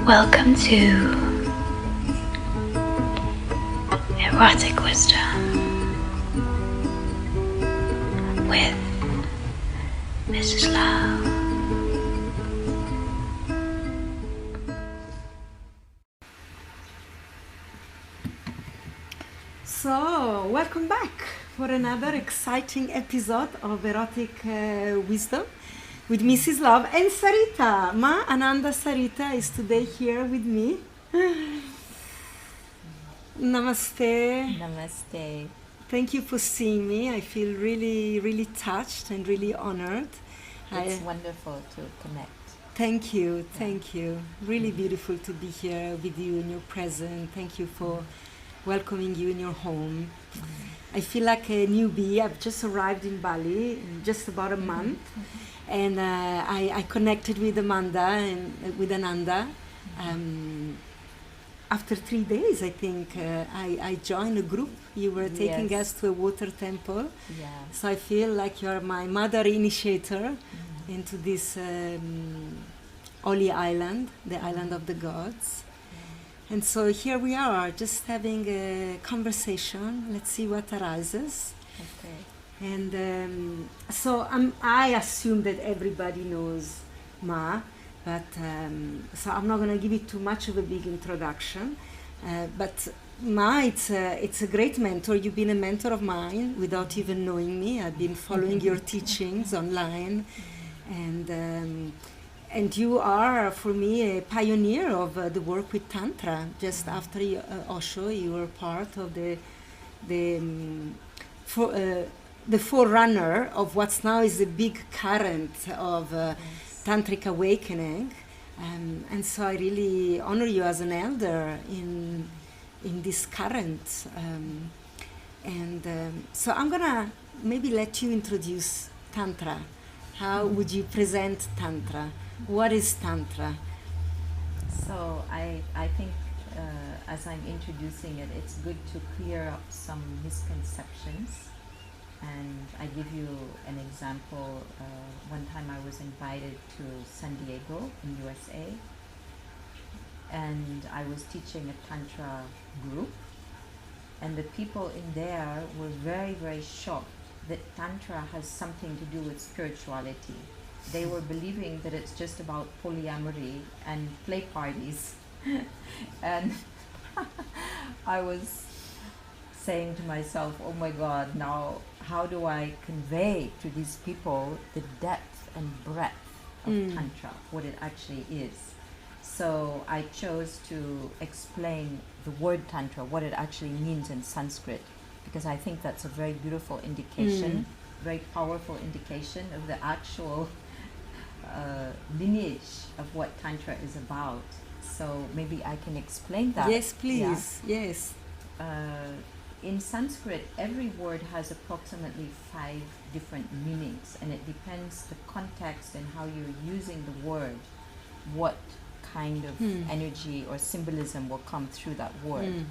Welcome to Erotic Wisdom with Mrs. Love. So, welcome back for another exciting episode of Erotic Wisdom with Mrs. Love and Sarita. Ma Ananda Sarita is today here with me. Namaste. Namaste. Thank you for seeing me. I feel really, really touched and really honored. It's wonderful to connect. Thank you, thank you. Really beautiful to be here with you in your presence. Thank you for welcoming you in your home. I feel like a newbie. I've just arrived in Bali in just about a month, and I connected with Amanda and with Ananda. After 3 days, I think I joined a group. You were taking us to a water temple. Yeah. So I feel like you're my mother initiator into this holy island, the island of the gods. And so here we are, just having a conversation. Let's see what arises. Okay. And so I assume that everybody knows Ma, but so I'm not going to give it too much of a big introduction. But Ma, it's a great mentor. You've been a mentor of mine without even knowing me. I've been following your teachings online, and you are, for me, a pioneer of the work with Tantra. Just after Osho, you were part of the forerunner of what's now is a big current of Tantric awakening. And so I really honor you as an elder in this current. So I'm going to maybe let you introduce Tantra. How would you present Tantra? What is Tantra? So I think as I'm introducing it, it's good to clear up some misconceptions. And I give you an example. One time I was invited to San Diego in USA, and I was teaching a Tantra group, and the people in there were very, very shocked that Tantra has something to do with spirituality. They were believing that it's just about polyamory and play parties. And I was saying to myself, oh my God, now how do I convey to these people the depth and breadth of Tantra, what it actually is? So I chose to explain the word Tantra, what it actually means in Sanskrit, because I think that's a very beautiful indication, very powerful indication of the actual lineage of what Tantra is about. So maybe I can explain that. Yes, please. Yeah. Yes. In Sanskrit, every word has approximately 5 different meanings, and it depends the context and how you're using the word, what kind of energy or symbolism will come through that word.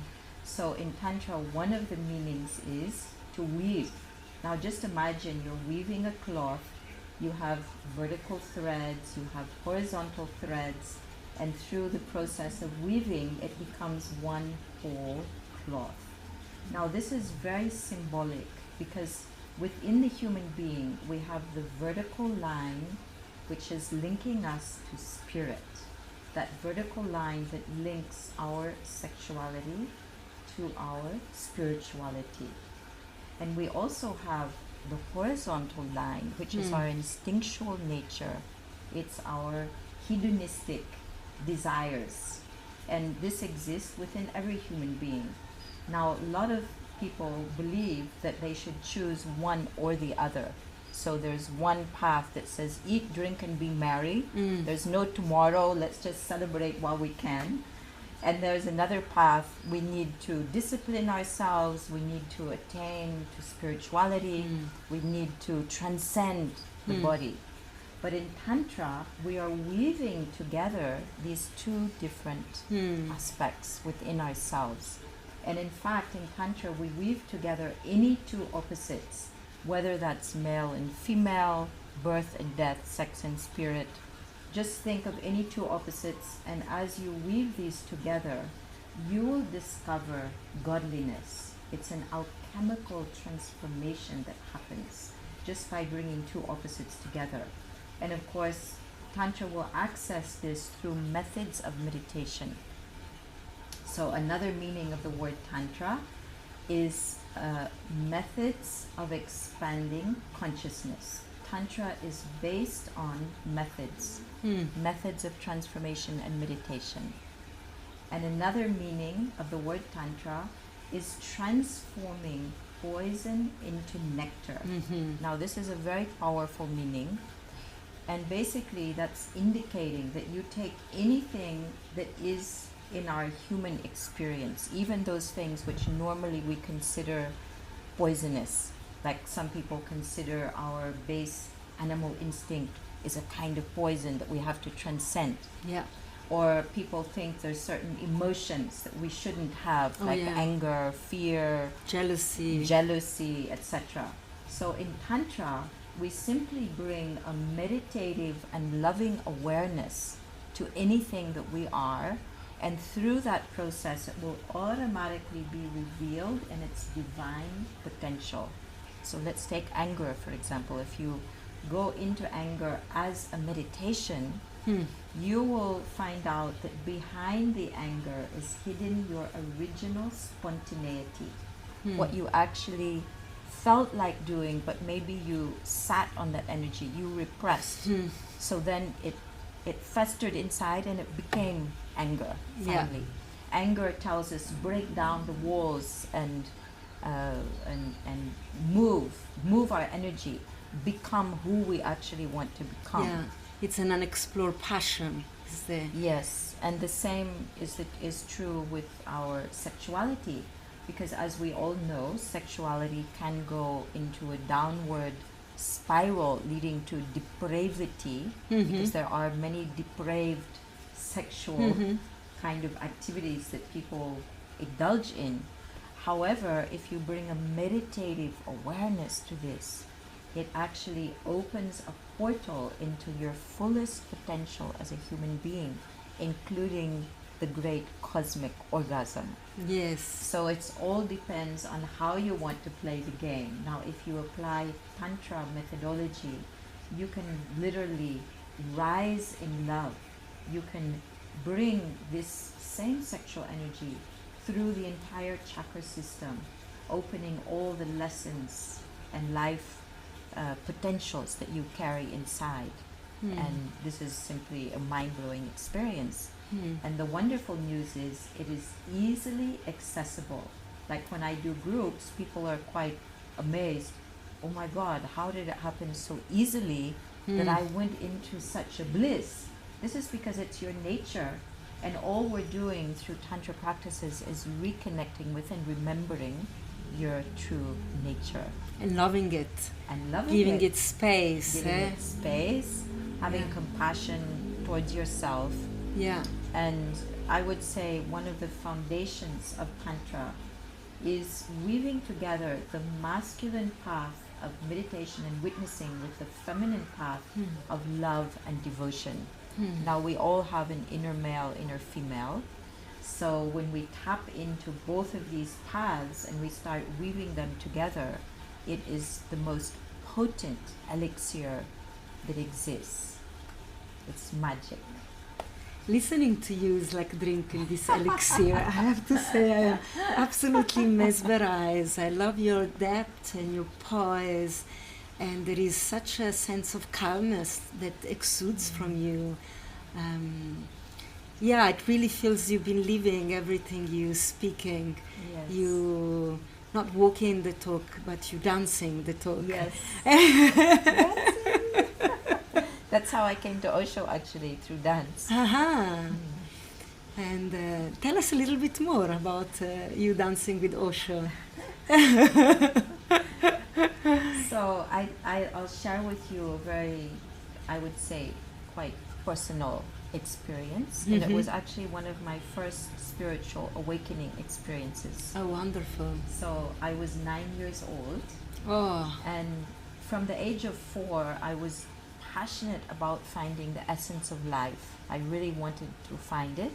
So in Tantra, one of the meanings is to weave. Now just imagine you're weaving a cloth. You have vertical threads, you have horizontal threads, and through the process of weaving, it becomes one whole cloth. Now this is very symbolic, because within the human being, we have the vertical line, which is linking us to spirit. That vertical line that links our sexuality to our spirituality. And we also have the horizontal line, which is our instinctual nature. It's our hedonistic desires. And this exists within every human being. Now, a lot of people believe that they should choose one or the other. So there's one path that says eat, drink, and be merry. There's no tomorrow, let's just celebrate while we can. And there's another path, we need to discipline ourselves, we need to attain to spirituality, we need to transcend the body. But in Tantra, we are weaving together these 2 different aspects within ourselves. And in fact, in Tantra, we weave together any 2 opposites whether that's male and female, birth and death, sex and spirit. Just think of any two opposites, and as you weave these together, you will discover godliness. It's an alchemical transformation that happens just by bringing two opposites together. And of course, Tantra will access this through methods of meditation. So another meaning of the word Tantra is methods of expanding consciousness. Tantra is based on methods, methods of transformation and meditation. And another meaning of the word Tantra is transforming poison into nectar. Now this is a very powerful meaning, and basically that's indicating that you take anything that is in our human experience, even those things which normally we consider poisonous, like some people consider our base animal instinct is a kind of poison that we have to transcend. Yeah. Or people think there's certain emotions that we shouldn't have, like anger, fear, jealousy, etc. So in Tantra, we simply bring a meditative and loving awareness to anything that we are, and through that process it will automatically be revealed in its divine potential. So let's take anger, for example. If you go into anger as a meditation, you will find out that behind the anger is hidden your original spontaneity, what you actually felt like doing, but maybe you sat on that energy, you repressed. So then it festered inside and it became anger finally. Anger tells us break down the walls and move our energy, become who we actually want to become. Yeah, it's an unexplored passion. Yes, and the same is true with our sexuality, because as we all know, sexuality can go into a downward spiral leading to depravity, because there are many depraved sexual kind of activities that people indulge in. However, if you bring a meditative awareness to this, it actually opens a portal into your fullest potential as a human being, including the great cosmic orgasm. Yes. So it all depends on how you want to play the game. Now, if you apply Tantra methodology, you can literally rise in love. You can bring this same sexual energy through the entire chakra system, opening all the lessons and life potentials that you carry inside. And this is simply a mind-blowing experience. And the wonderful news is it is easily accessible. Like when I do groups, people are quite amazed. Oh my God, how did it happen so easily that I went into such a bliss? This is because it's your nature, and all we're doing through Tantra practices is reconnecting with and remembering your true nature. And loving it. And loving giving it space. Giving it space, having compassion towards yourself. Yeah. And I would say one of the foundations of Tantra is weaving together the masculine path of meditation and witnessing with the feminine path of love and devotion. Now we all have an inner male, inner female. So when we tap into both of these paths and we start weaving them together, it is the most potent elixir that exists. It's magic. Listening to you is like drinking this elixir. I have to say, I am absolutely mesmerized. I love your depth and your poise, and there is such a sense of calmness that exudes from you. Yeah, it really feels you've been living everything you speaking. Yes. You not walking the talk, but you dancing the talk. Yes. That's how I came to Osho, actually, through dance. And tell us a little bit more about you dancing with Osho. So I'll share with you a very, I would say, quite personal experience. And it was actually one of my first spiritual awakening experiences. Oh, wonderful. So I was 9 years old. Oh. And from the age of 4, I was passionate about finding the essence of life. I really wanted to find it.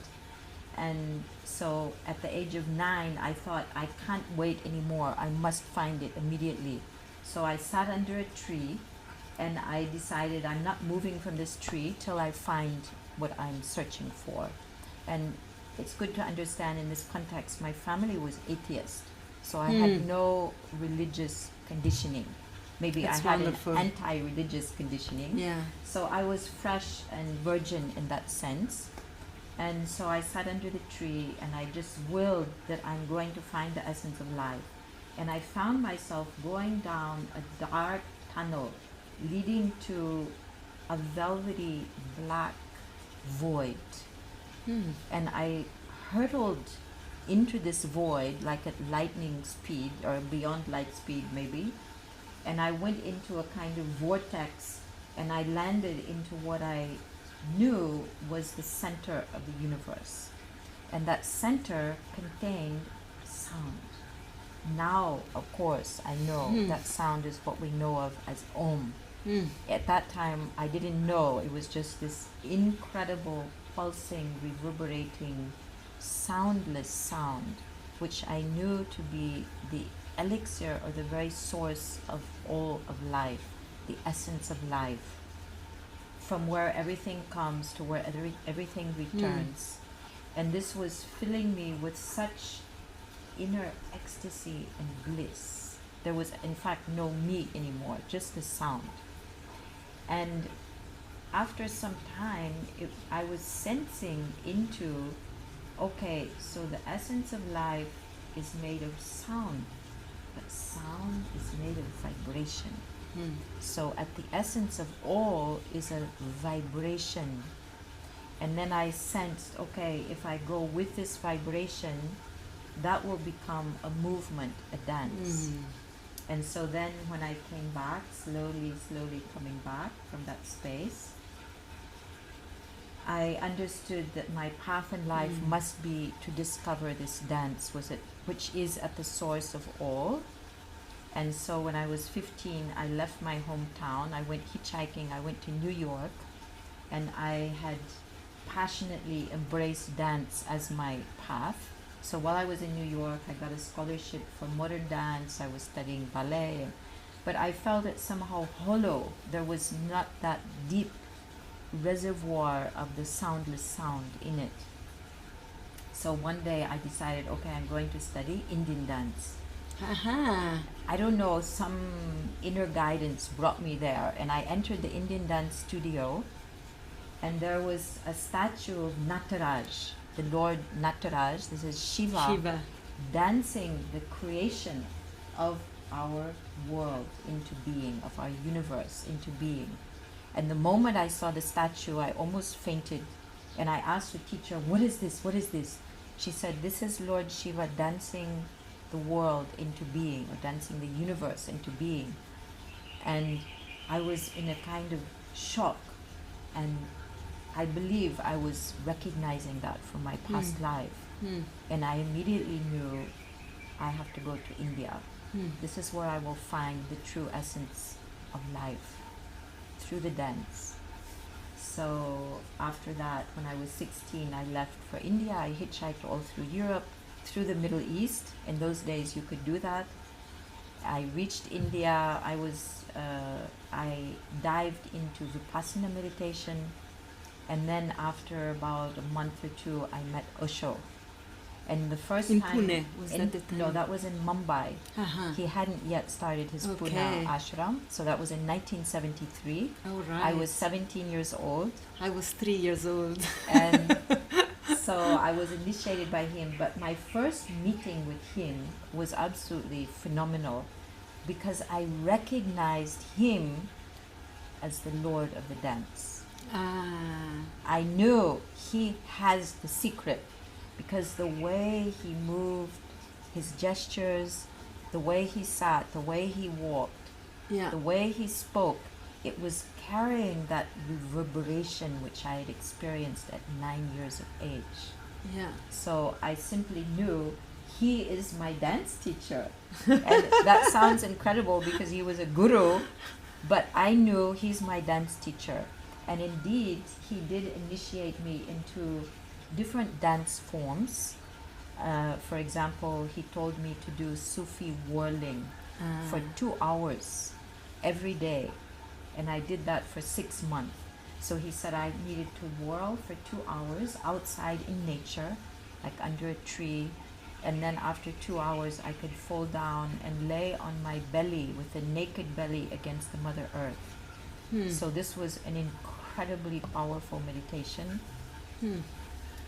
And so at the age of 9, I thought, I can't wait anymore. I must find it immediately. So I sat under a tree and I decided I'm not moving from this tree till I find what I'm searching for. And it's good to understand in this context, my family was atheist. So I had no religious conditioning. Maybe That's I had wonderful. an anti-religious conditioning. Yeah. So I was fresh and virgin in that sense. And so I sat under the tree and I just willed that I'm going to find the essence of life. And I found myself going down a dark tunnel leading to a velvety black void. And I hurtled into this void like at lightning speed or beyond light speed maybe. And I went into a kind of vortex and I landed into what I knew was the center of the universe. And that center contained sound. Now, of course, I know that sound is what we know of as Om. At that time, I didn't know. It was just this incredible, pulsing, reverberating, soundless sound, which I knew to be the elixir or the very source of all of life, the essence of life, from where everything comes to where everything returns. And this was filling me with such inner ecstasy and bliss. There was, in fact, no me anymore, just the sound. And after some time, I was sensing into, okay, so the essence of life is made of sound, but sound is made of vibration. So at the essence of all is a vibration. And then I sensed, okay, if I go with this vibration, that will become a movement, a dance. And so then when I came back, slowly coming back from that space, I understood that my path in life must be to discover this dance, which is at the source of all. And so when I was 15, I left my hometown. I went hitchhiking. I went to New York, and I had passionately embraced dance as my path. So while I was in New York, I got a scholarship for modern dance. I was studying ballet, but I felt it somehow hollow. There was not that deep reservoir of the soundless sound in it. So one day I decided, okay, I'm going to study Indian dance. I don't know, some inner guidance brought me there, and I entered the Indian dance studio, and there was a statue of Nataraj, the Lord Nataraj. This is Shiva, dancing the creation of our world into being, of our universe into being. And the moment I saw the statue, I almost fainted, and I asked the teacher, what is this? What is this? She said, this is Lord Shiva dancing the world into being, or dancing the universe into being. And I was in a kind of shock, and I believe I was recognizing that from my past life. And I immediately knew I have to go to India. This is where I will find the true essence of life, through the dance. So after that, when I was 16, I left for India. I hitchhiked all through Europe, through the Middle East. In those days, you could do that. I reached India. I dived into Vipassana meditation. And then after about a month or two, I met Osho. And the first in time... Pune, was that the time? No, that was in Mumbai. He hadn't yet started his Pune ashram. So that was in 1973. Oh, right. I was 17 years old. I was 3 years old. And so I was initiated by him. But my first meeting with him was absolutely phenomenal, because I recognized him as the Lord of the dance. I knew he has the secret, because the way he moved, his gestures, the way he sat, the way he walked, the way he spoke, it was carrying that reverberation which I had experienced at 9 years of age. So I simply knew he is my dance teacher. And that sounds incredible because he was a guru, but I knew he's my dance teacher. And indeed, he did initiate me into different dance forms. For example, he told me to do Sufi whirling for 2 hours every day. And I did that for 6 months. So he said I needed to whirl for 2 hours outside in nature, like under a tree. And then after 2 hours, I could fall down and lay on my belly with a naked belly against the Mother Earth. So this was an incredibly powerful meditation.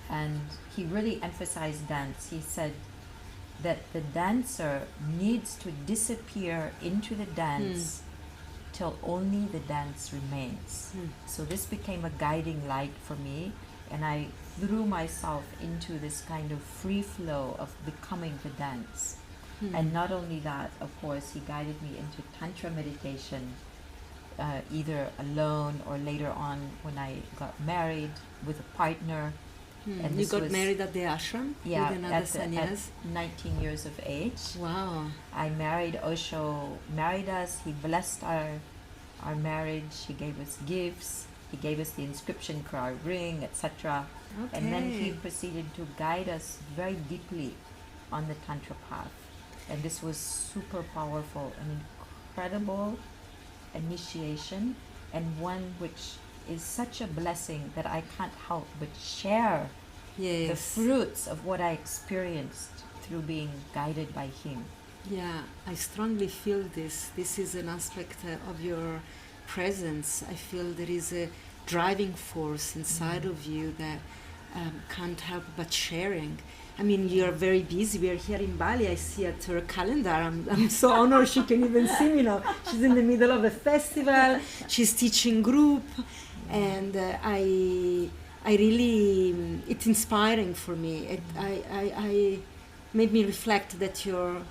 And he really emphasized dance. He said that the dancer needs to disappear into the dance till only the dance remains. So this became a guiding light for me, and I threw myself into this kind of free flow of becoming the dance. And not only that, of course, he guided me into Tantra meditation, either alone or later on when I got married with a partner. And you got married at the ashram? Yeah, with another sannyas? at 19 years of age. Wow. I married Osho, married us, he blessed our marriage, he gave us gifts, he gave us the inscription for our ring, etc. And then he proceeded to guide us very deeply on the Tantra path. And this was super powerful, an incredible initiation, and one which is such a blessing that I can't help but share the fruits of what I experienced through being guided by him. Yeah, I strongly feel this. This is an aspect of your presence. I feel there is a driving force inside of you that can't help but sharing. I mean, you're very busy. We are here in Bali. I see at her calendar. I'm so honored she can even see me now. She's in the middle of a festival. She's teaching group. And I really, it's inspiring for me. I made me reflect that you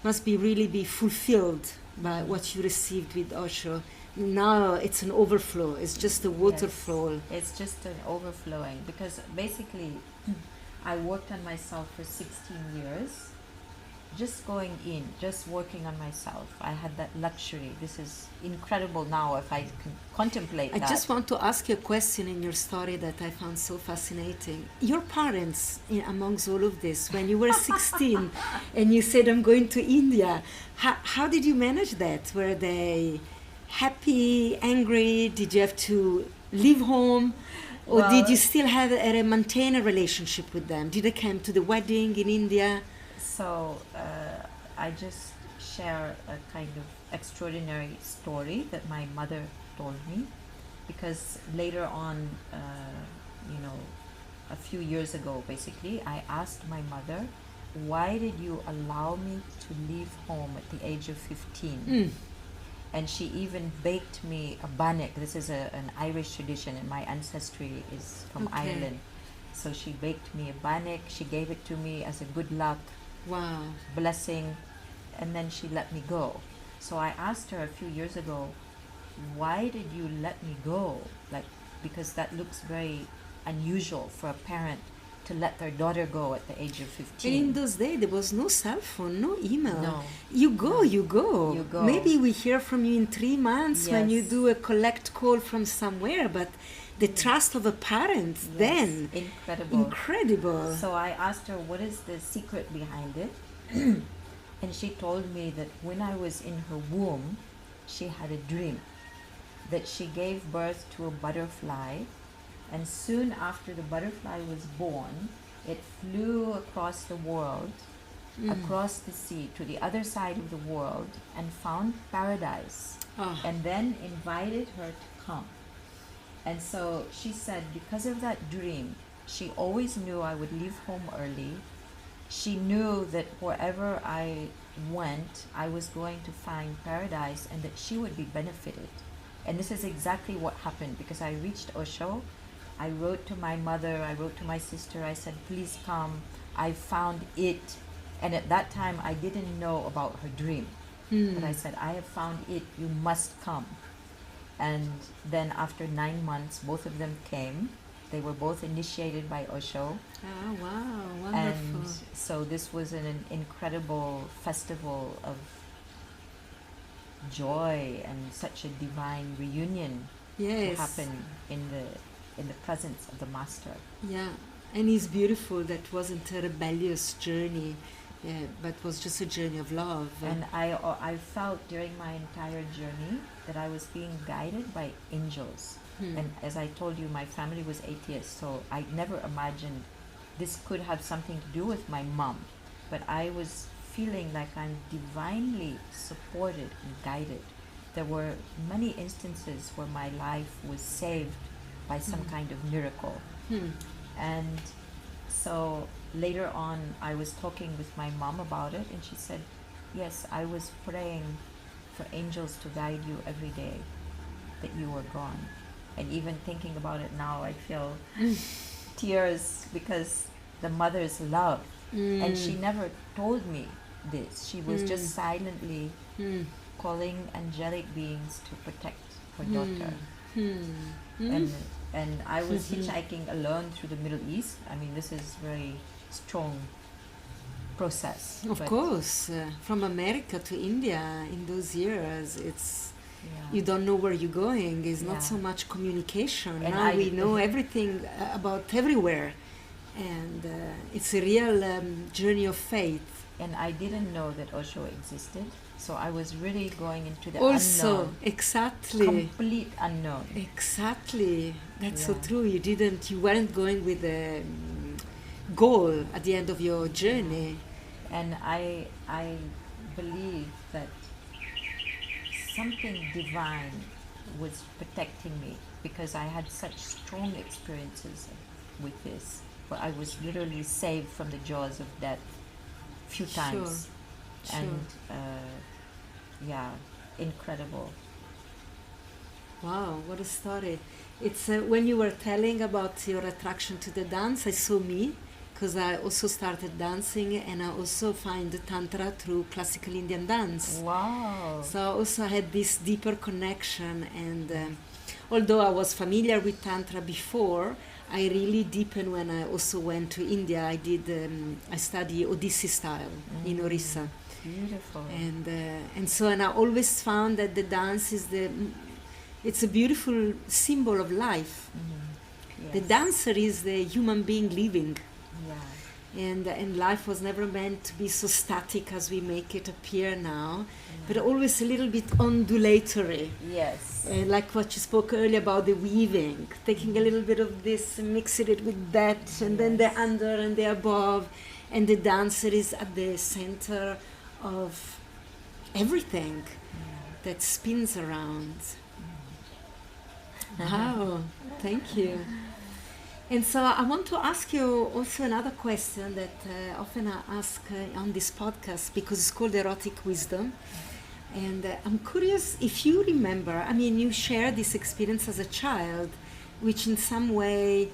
must really be fulfilled by what you received with Osho. Now it's an overflow. It's just a waterfall. Yes, it's just an overflowing, because basically I worked on myself for 16 years, just going in, just working on myself. I had that luxury. This is incredible now if I can contemplate that. I just want to ask you a question in your story that I found so fascinating. Your parents, amongst all of this, when you were 16 and you said, I'm going to India, how did you manage that? Were they happy, angry? Did you have to leave home? Or did you still have maintain a relationship with them? Did they come to the wedding in India? So I just share a kind of extraordinary story that my mother told me, because later on, a few years ago, basically, I asked my mother, why did you allow me to leave home at the age of 15? And she even baked me a bannock. This is an Irish tradition, and my ancestry is from Ireland. So she baked me a bannock. She gave it to me as a good luck, blessing, and then she let me go. So I asked her a few years ago, why did you let me go? Because that looks very unusual for a parent to let their daughter go at the age of 15. And in those days, there was no cell phone, no email. No. You go. You go. Maybe we hear from you in 3 months when you do a collect call from somewhere, but the trust of a parent then. Incredible. So I asked her, what is the secret behind it? And she told me that when I was in her womb, she had a dream that she gave birth to a butterfly, and soon after the butterfly was born, it flew across the world, across the sea to the other side of the world, and found paradise, and then invited her to come. And so she said, because of that dream, she always knew I would leave home early. She knew that wherever I went, I was going to find paradise, and that she would be benefited. And this is exactly what happened, because I reached Osho. I wrote to my mother, I wrote to my sister, I said, please come, I found it. And at that time, I didn't know about her dream. But I said, I have found it, you must come. And then after 9 months, both of them came. They were both initiated by Osho. Oh, wow, And wonderful. so this was an incredible festival of joy and such a divine reunion Yes. to happen in the presence of the master. Yeah, and it's beautiful. That wasn't a rebellious journey, but was just a journey of love. And I felt during my entire journey that I was being guided by angels. And as I told you, my family was atheist, so I never imagined this could have something to do with my mom. But I was feeling like I'm divinely supported and guided. There were many instances where my life was saved by some kind of miracle. And so later on, I was talking with my mom about it, and she said, yes, I was praying for angels to guide you every day that you were gone. And even thinking about it now, I feel tears because the mother's love. And she never told me this. She was just silently calling angelic beings to protect her daughter. And I was hitchhiking alone through the Middle East. I mean, this is very strong process. Of course, from America to India in those years, it's you don't know where you're going. It's not so much communication. And now we know everything about everywhere, and it's a real journey of faith. And I didn't know that Osho existed, so I was really going into the Also, unknown. exactly. Complete unknown. Exactly. That's so true. You weren't going with a goal at the end of your journey. And I believe that something divine was protecting me because I had such strong experiences with this, where I was literally saved from the jaws of death few times. Sure. And incredible. Wow, what a story. It's when you were telling about your attraction to the dance, I saw me, because I also started dancing, and I also find the Tantra through classical Indian dance. Wow. So I also had this deeper connection, and although I was familiar with Tantra before, I really deepened when I also went to India. I studied Odissi style in Orissa. Beautiful. And I always found that the dance is it's a beautiful symbol of life. Yes. The dancer is the human being living. Yeah. And life was never meant to be so static as we make it appear now, but always a little bit undulatory. Yes. Like what you spoke earlier about the weaving, taking a little bit of this and mixing it with that, and then the under and the above, and the dancer is at the center of everything that spins around. Wow, thank you. And so I want to ask you also another question that often I ask on this podcast, because it's called Erotic Wisdom. And I'm curious if you remember, I mean, you shared this experience as a child, which in some way,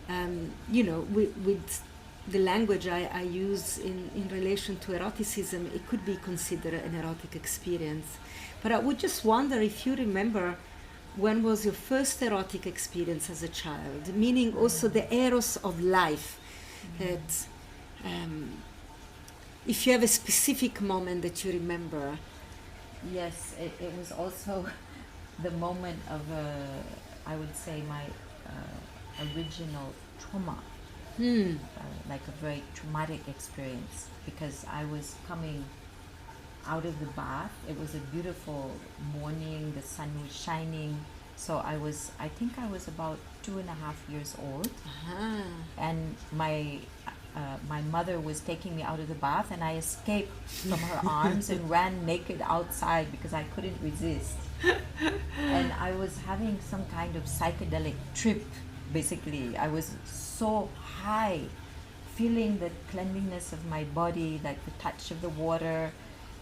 with the language I use in relation to eroticism, it could be considered an erotic experience. But I would just wonder if you remember, when was your first erotic experience as a child? Meaning also the eros of life. That if you have a specific moment that you remember. Yes, it was also the moment of, I would say, my original trauma. Like a very traumatic experience, because I was coming out of the bath. It was a beautiful morning, the sun was shining, so I think I was about 2.5 years old. And my mother was taking me out of the bath, and I escaped from her arms and ran naked outside because I couldn't resist. And I was having some kind of psychedelic trip, basically. I was so high, feeling the cleanliness of my body, like the touch of the water,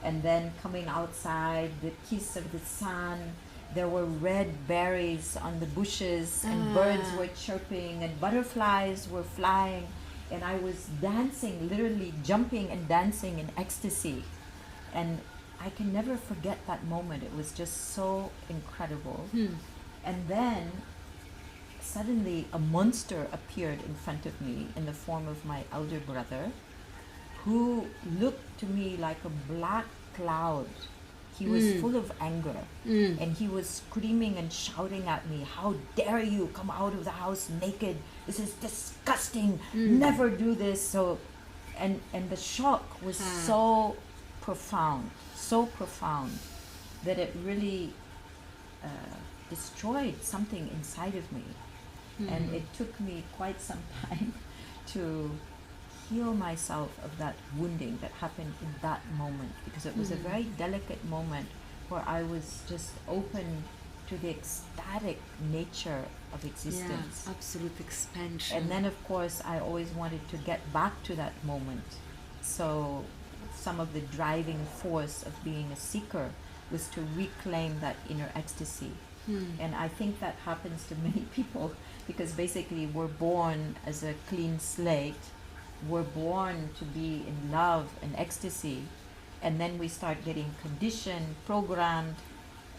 and then coming outside, the kiss of the sun. There were red berries on the bushes, and birds were chirping, and butterflies were flying, and I was dancing, literally jumping and dancing in ecstasy. And I can never forget that moment. It was just so incredible. And then suddenly a monster appeared in front of me in the form of my elder brother, who looked to me like a black cloud. He was full of anger, and he was screaming and shouting at me, "How dare you come out of the house naked? This is disgusting. Never do this." So, and the shock was so profound that it really destroyed something inside of me. And it took me quite some time to heal myself of that wounding that happened in that moment, because it was a very delicate moment where I was just open to the ecstatic nature of existence. Yeah, absolute expansion. And then, of course, I always wanted to get back to that moment. So some of the driving force of being a seeker was to reclaim that inner ecstasy. And I think that happens to many people, because basically we're born as a clean slate. We're born to be in love and ecstasy, and then we start getting conditioned, programmed,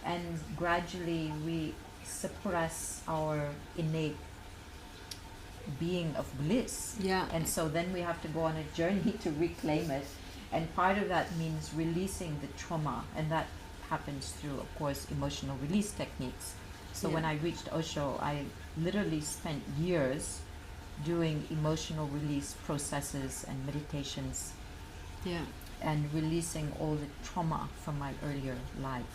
and gradually we suppress our innate being of bliss. Yeah. And so then we have to go on a journey to reclaim it. And part of that means releasing the trauma, and that happens through, of course, emotional release techniques. So when I reached Osho, I literally spent years doing emotional release processes and meditations, and releasing all the trauma from my earlier life.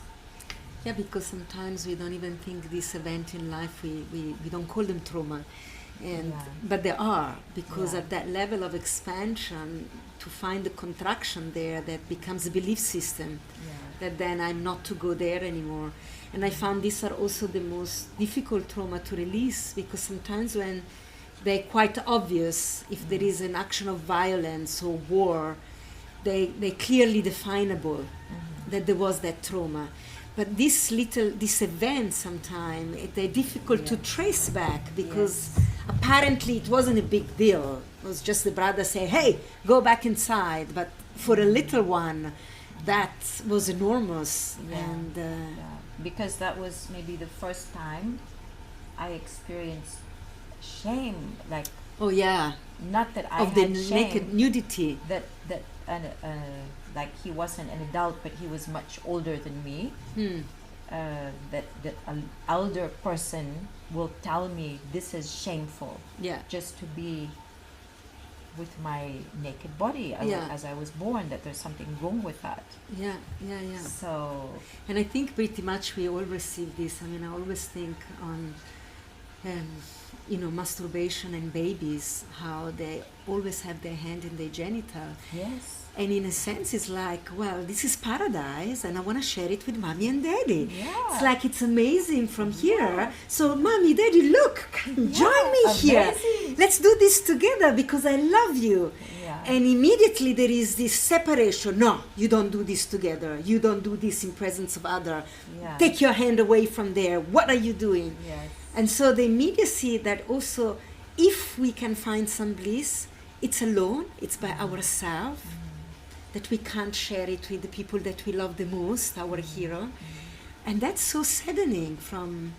Yeah, because sometimes we don't even think this event in life, we don't call them trauma. And but they are, because at that level of expansion, to find the contraction there, that becomes a belief system, that then I'm not to go there anymore. And I found these are also the most difficult trauma to release, because sometimes when they're quite obvious, if there is an action of violence or war, they're clearly definable, that there was that trauma. But this event sometimes, they're difficult to trace back, because apparently it wasn't a big deal. It was just the brother saying, "Hey, go back inside." But for a little one, that was enormous. And because that was maybe the first time I experienced shame, like not that I of had the shame, naked nudity. that like he wasn't an adult, but he was much older than me. That an elder person will tell me this is shameful, just to be with my naked body as I was born, that there's something wrong with that. So, and I think pretty much we all receive this. I mean, I always think on masturbation and babies, how they always have their hand in their genital. Yes. And in a sense, it's like, well, this is paradise, and I want to share it with mommy and daddy. It's like, it's amazing from here. So, mommy, daddy, look, join me here. Let's do this together, because I love you. And immediately there is this separation. No, you don't do this together. You don't do this in presence of other. Take your hand away from there. What are you doing? And so the immediacy that also, if we can find some bliss, it's alone, it's by ourselves, that we can't share it with the people that we love the most, our hero. And that's so saddening from,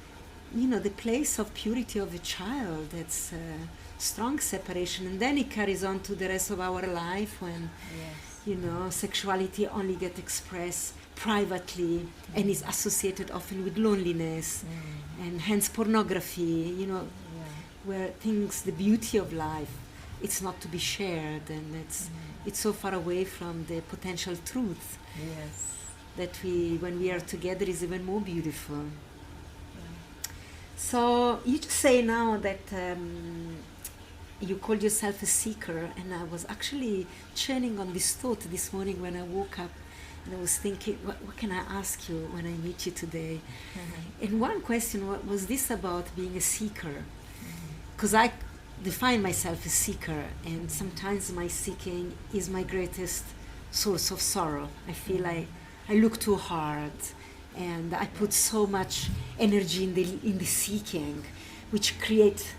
the place of purity of a child. That's strong separation. And then it carries on to the rest of our life when, sexuality only gets expressed privately and is associated often with loneliness and hence pornography, where the beauty of life, it's not to be shared, and it's so far away from the potential truth that when we are together, is even more beautiful. So you just say now that you called yourself a seeker, and I was actually churning on this thought this morning when I woke up, and I was thinking, what can I ask you when I meet you today? And one question was this about being a seeker, because I define myself as seeker, and sometimes my seeking is my greatest source of sorrow. I feel I look too hard, and I put so much energy in the seeking, which creates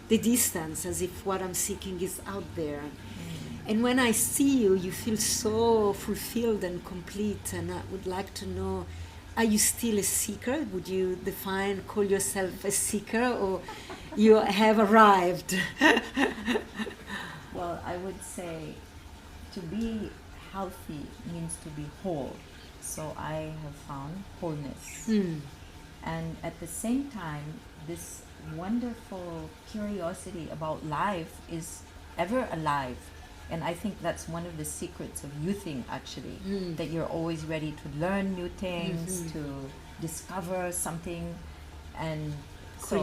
the distance, as if what I'm seeking is out there. And when I see you, you feel so fulfilled and complete, and I would like to know, are you still a seeker? Would you call yourself a seeker, or you have arrived. Well, I would say to be healthy means to be whole. So I have found wholeness. And at the same time, this wonderful curiosity about life is ever alive. And I think that's one of the secrets of youthing, actually, that you're always ready to learn new things, to discover something, and so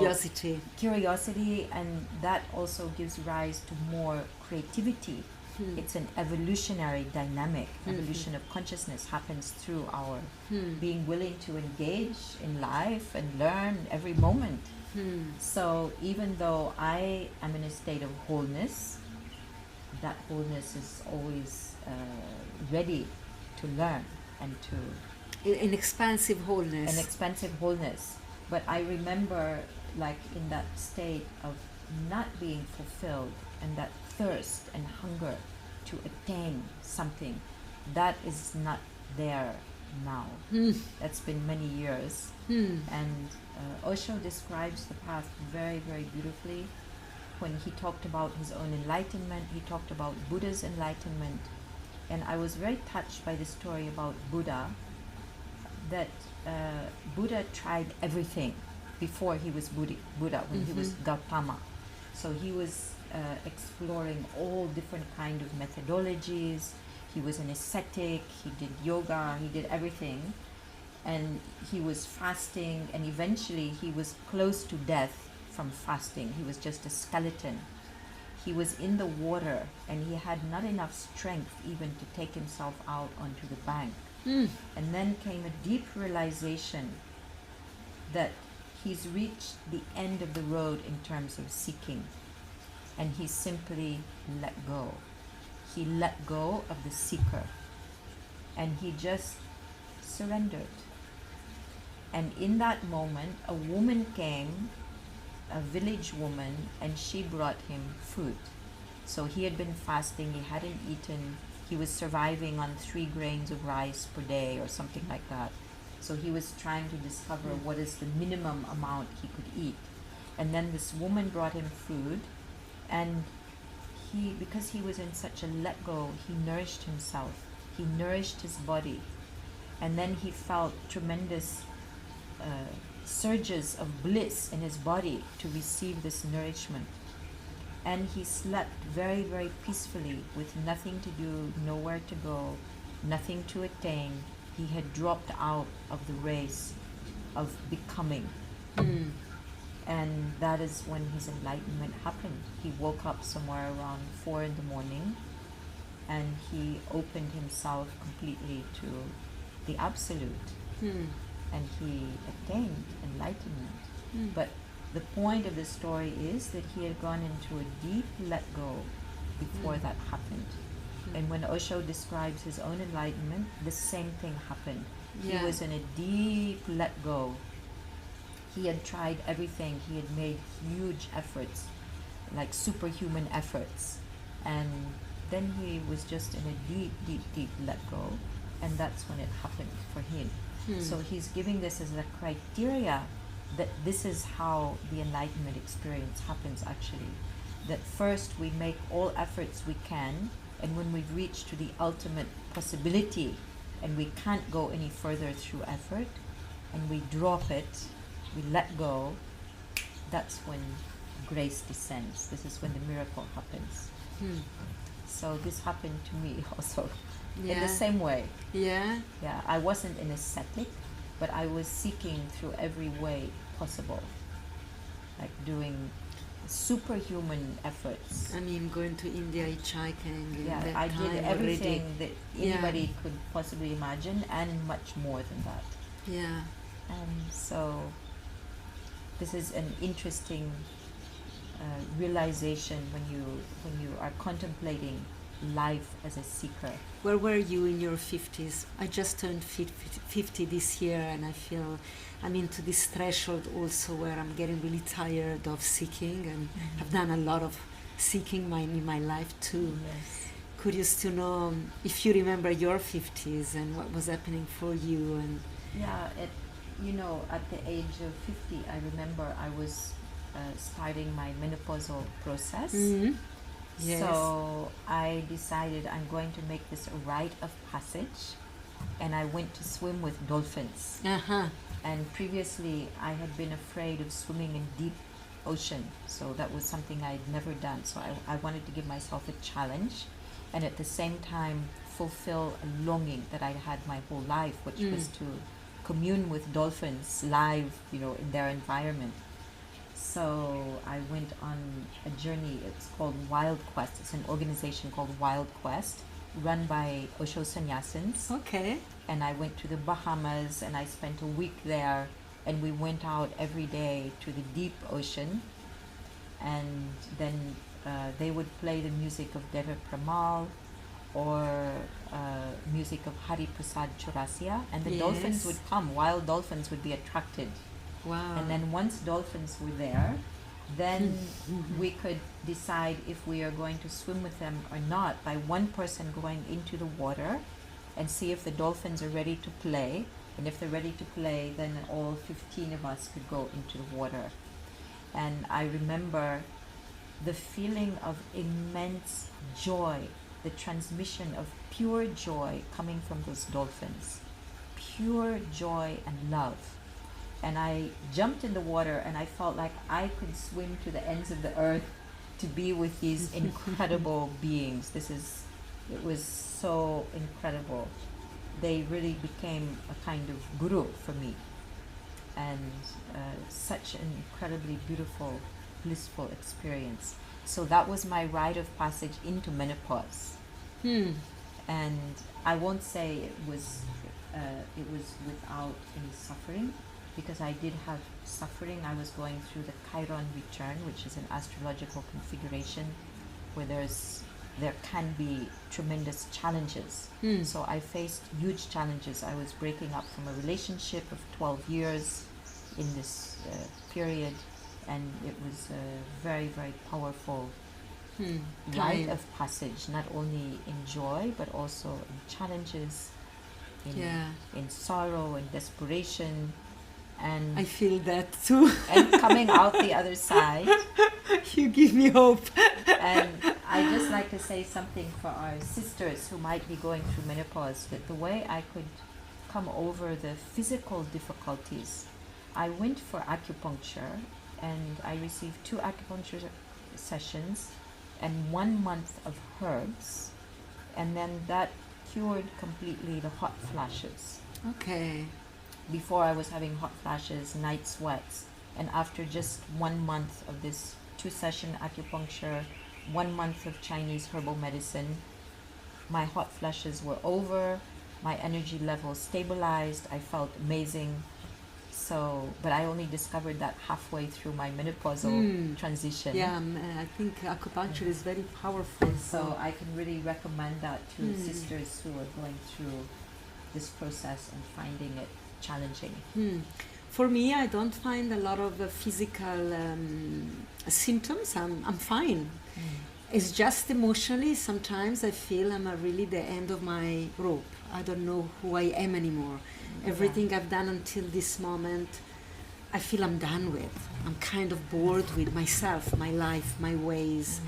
curiosity, and that also gives rise to more creativity. It's an evolutionary dynamic. Evolution of consciousness happens through our being willing to engage in life and learn every moment. So even though I am in a state of wholeness, that wholeness is always ready to learn and to... An expansive wholeness. An expansive wholeness. But I remember, like, in that state of not being fulfilled, and that thirst and hunger to attain something, that is not there now. That's been many years. And Osho describes the path very, very beautifully. When he talked about his own enlightenment, he talked about Buddha's enlightenment. And I was very touched by the story about Buddha, that Buddha tried everything before he was Buddha, when he was Gautama. So he was exploring all different kind of methodologies. He was an ascetic, he did yoga, he did everything. And he was fasting, and eventually he was close to death from fasting. He was just a skeleton. He was in the water, and he had not enough strength even to take himself out onto the bank. And then came a deep realization that he's reached the end of the road in terms of seeking, and he simply let go. He let go of the seeker, and he just surrendered. And in that moment, a woman came, a village woman, and she brought him food. So he had been fasting, he hadn't eaten, he was surviving on 3 grains of rice per day or something like that. So he was trying to discover what is the minimum amount he could eat. And then this woman brought him food, and he, because he was in such a let go, he nourished himself, he nourished his body. And then he felt tremendous surges of bliss in his body to receive this nourishment. And he slept very, very peacefully, with nothing to do, nowhere to go, nothing to attain. He had dropped out of the race of becoming. And that is when his enlightenment happened. He woke up somewhere around 4 in the morning, and he opened himself completely to the Absolute. And he attained enlightenment. But the point of the story is that he had gone into a deep let go before that happened. And when Osho describes his own enlightenment, the same thing happened. He was in a deep let go. He had tried everything. He had made huge efforts, like superhuman efforts. And then he was just in a deep, deep, deep let go. And that's when it happened for him. So he's giving this as a criteria that this is how the enlightenment experience happens, actually. That first we make all efforts we can, and when we've reached to the ultimate possibility and we can't go any further through effort, and we drop it, we let go, that's when grace descends. This is when the miracle happens. So this happened to me also. In the same way. Yeah, I wasn't an ascetic, but I was seeking through every way possible, like doing superhuman efforts. I mean, going to India, hitch-hiking. Yeah, I did everything that anybody could possibly imagine, and much more than that. Yeah. And so this is an interesting realization when you are contemplating life as a seeker. Where were you in your 50s? I just turned 50 this year, and I feel I'm into this threshold also where I'm getting really tired of seeking, and I've done a lot of seeking in my life too. Curious to know if you remember your 50s and what was happening for you. And at the age of 50, I remember I was starting my menopausal process. Yes. So I decided I'm going to make this a rite of passage, and I went to swim with dolphins. And previously I had been afraid of swimming in deep ocean, so that was something I'd never done. So I wanted to give myself a challenge, and at the same time fulfill a longing that I'd had my whole life, which was to commune with dolphins live, in their environment. So I went on a journey. It's called Wild Quest. It's an organization called Wild Quest, run by Osho sannyasins. Okay. And I went to the Bahamas, and I spent a week there, and we went out every day to the deep ocean, and then they would play the music of Deva Pramal or music of Hari Prasad Chaurasia, and the dolphins would come. Wild dolphins would be attracted. Wow. And then once dolphins were there, then we could decide if we are going to swim with them or not by one person going into the water and see if the dolphins are ready to play. And if they're ready to play, then all 15 of us could go into the water. And I remember the feeling of immense joy, the transmission of pure joy coming from those dolphins. Pure joy and love. And I jumped in the water, and I felt like I could swim to the ends of the earth to be with these incredible beings. It was so incredible. They really became a kind of guru for me, and such an incredibly beautiful, blissful experience. So that was my rite of passage into menopause. And I won't say it was without any suffering, because I did have suffering. I was going through the Chiron return, which is an astrological configuration where there can be tremendous challenges. So I faced huge challenges. I was breaking up from a relationship of 12 years in this period, and it was a very, very powerful rite of passage, not only in joy, but also in challenges, in sorrow and desperation. And I feel that too. And coming out the other side. You give me hope. And I just like to say something for our sisters who might be going through menopause, that the way I could come over the physical difficulties, I went for acupuncture, and I received 2 acupuncture sessions and 1 month of herbs, and then that cured completely the hot flashes. Okay. Before, I was having hot flashes, night sweats, and after just 1 month of this 2-session acupuncture, 1 month of Chinese herbal medicine, my hot flashes were over, my energy level stabilized, I felt amazing. So, but I only discovered that halfway through my menopausal transition. Yeah, I think acupuncture is very powerful. So I can really recommend that to sisters who are going through this process and finding it challenging. For me, I don't find a lot of physical symptoms. I'm fine. It's just emotionally, sometimes I feel I'm really the end of my rope. I don't know who I am anymore. Everything I've done until this moment, I feel I'm done with. I'm kind of bored with myself, my life, my ways.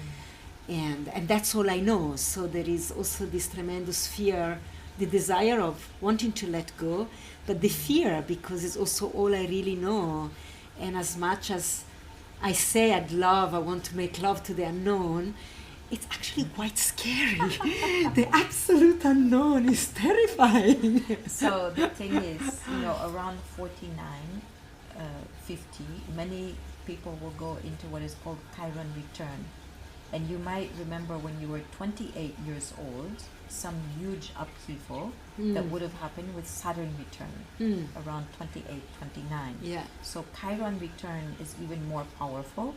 And that's all I know. So there is also this tremendous fear, the desire of wanting to let go, but the fear, because it's also all I really know. And as much as I say I want to make love to the unknown, it's actually quite scary. The absolute unknown is terrifying. So the thing is, around 49, 50, many people will go into what is called Chiron return. And you might remember when you were 28 years old, some huge upheaval that would have happened with Saturn return around 28, 29. Yeah. So Chiron return is even more powerful,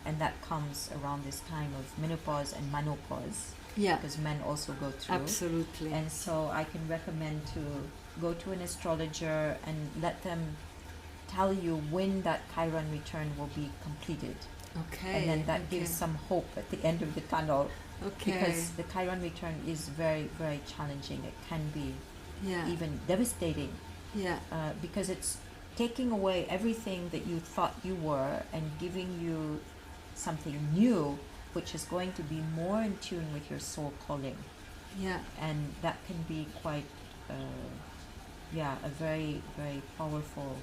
and that comes around this time of menopause and menopause. Yeah. Because men also go through. Absolutely. And so I can recommend to go to an astrologer and let them tell you when that Chiron return will be completed. Okay. And then that gives some hope at the end of the tunnel. Okay. Because the Chiron return is very, very challenging. It can be even devastating. Yeah. Because it's taking away everything that you thought you were and giving you something new, which is going to be more in tune with your soul calling. Yeah. And that can be quite, a very, very powerful,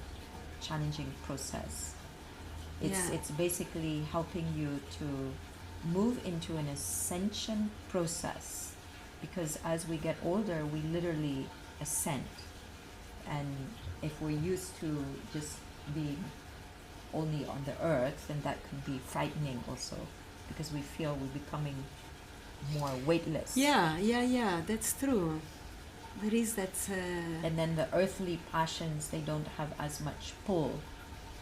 challenging process. It's basically helping you to move into an ascension process, because as we get older, we literally ascend. And if we're used to just being only on the earth, then that could be frightening also, because we feel we're becoming more weightless. Yeah, that's true. There is that... And then the earthly passions, they don't have as much pull.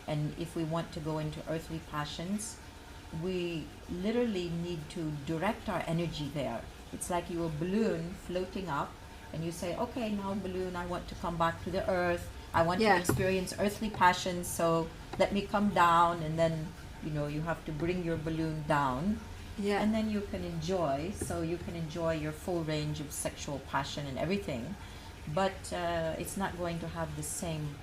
And if we want to go into earthly passions, we literally need to direct our energy there. It's like you're a balloon floating up, and you say, okay, now balloon, I want to come back to the earth. I want to experience earthly passions, so let me come down. And then, you have to bring your balloon down. Yeah. And then you can enjoy, so you can enjoy your full range of sexual passion and everything. But it's not going to have the same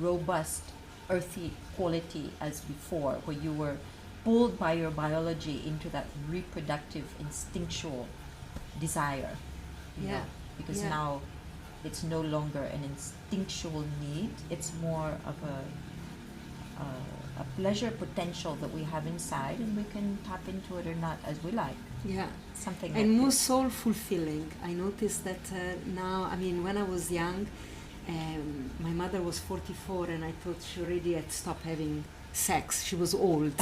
robust, earthy quality as before, where you were pulled by your biology into that reproductive, instinctual desire. You know, because now it's no longer an instinctual need, it's more of a pleasure potential that we have inside, and we can tap into it or not as we like. Yeah. Something and like more this. soul fulfilling. I noticed that now, when I was young, my mother was 44, and I thought she already had stopped having sex. She was old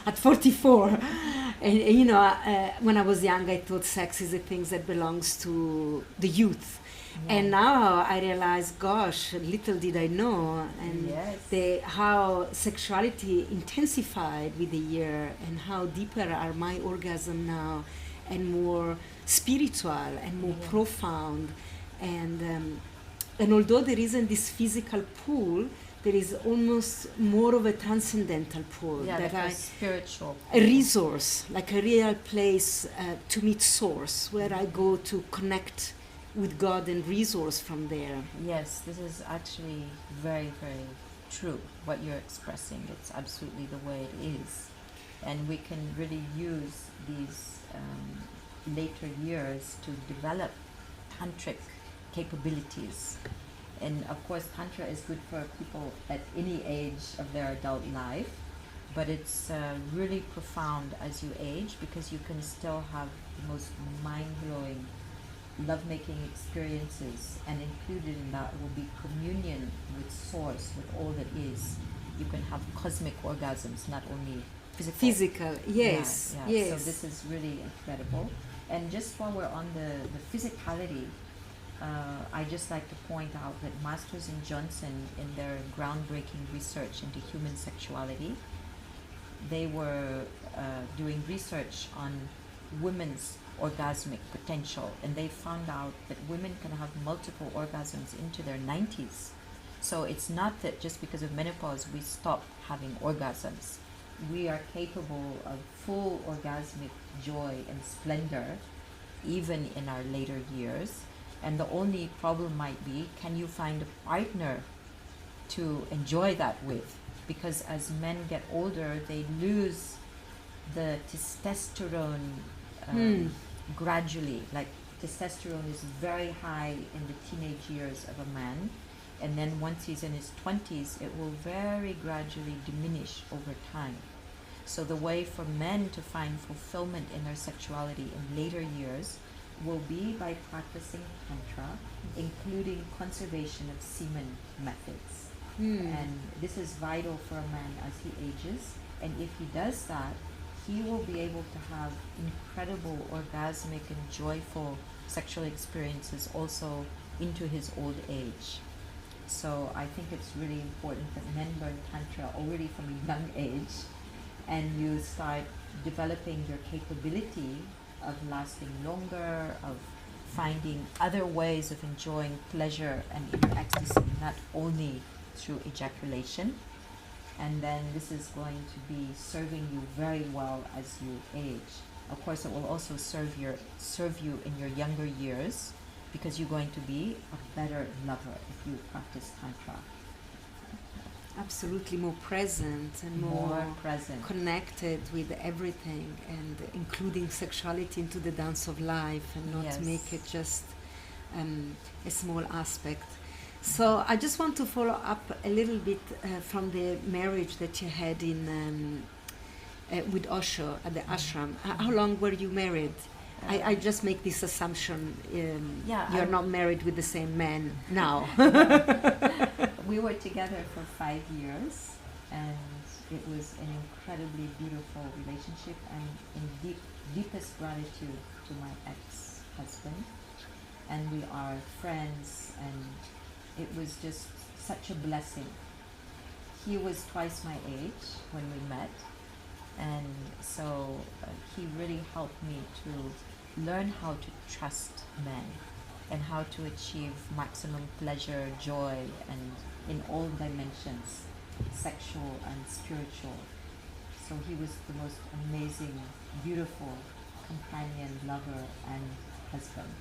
at 44. And when I was young, I thought sex is a thing that belongs to the youth. Yeah. And now I realize, gosh, little did I know, and how sexuality intensified with the year, and how deeper are my orgasm now, and more spiritual and more profound. And although there isn't this physical pull, there is almost more of a transcendental pull, that like a spiritual a resource, like a real place to meet source, where I go to connect with God and resource from there. Yes, this is actually very, very true, what you're expressing. It's absolutely the way it is. And we can really use these later years to develop tantric capabilities. And of course, Tantra is good for people at any age of their adult life, but it's really profound as you age, because you can still have the most mind-blowing love-making experiences, and included in that will be communion with Source, with all that is. You can have cosmic orgasms, not only physical. Yes. So this is really incredible. And just while we're on the physicality, I just like to point out that Masters and Johnson, in their groundbreaking research into human sexuality, they were doing research on women's orgasmic potential, and they found out that women can have multiple orgasms into their 90s. So it's not that just because of menopause we stop having orgasms. We are capable of full orgasmic joy and splendor even in our later years. And the only problem might be, can you find a partner to enjoy that with? Because as men get older, they lose the testosterone gradually. Like, testosterone is very high in the teenage years of a man, and then once he's in his 20s, it will very gradually diminish over time. So the way for men to find fulfillment in their sexuality in later years will be by practicing Tantra, including conservation of semen methods. And this is vital for a man as he ages, and if he does that, he will be able to have incredible orgasmic and joyful sexual experiences also into his old age. So I think it's really important that men learn Tantra already from a young age, and you start developing your capability of lasting longer, of finding other ways of enjoying pleasure and inner ecstasy, not only through ejaculation. And then this is going to be serving you very well as you age. Of course, it will also serve you in your younger years, because you're going to be a better lover if you practice Tantra. Absolutely more present and More present. connected with everything, and including sexuality into the dance of life, and not Yes. make it just a small aspect. So I just want to follow up a little bit from the marriage that you had in with Osho at the ashram. How long were you married? I just make this assumption you're not married with the same man now. We were together for 5 years, and it was an incredibly beautiful relationship, and in deepest gratitude to my ex-husband. And we are friends, and it was just such a blessing. He was twice my age when we met, and so he really helped me to learn how to trust men and how to achieve maximum pleasure, joy, and in all dimensions, sexual and spiritual. So he was the most amazing, beautiful companion, lover, and husband.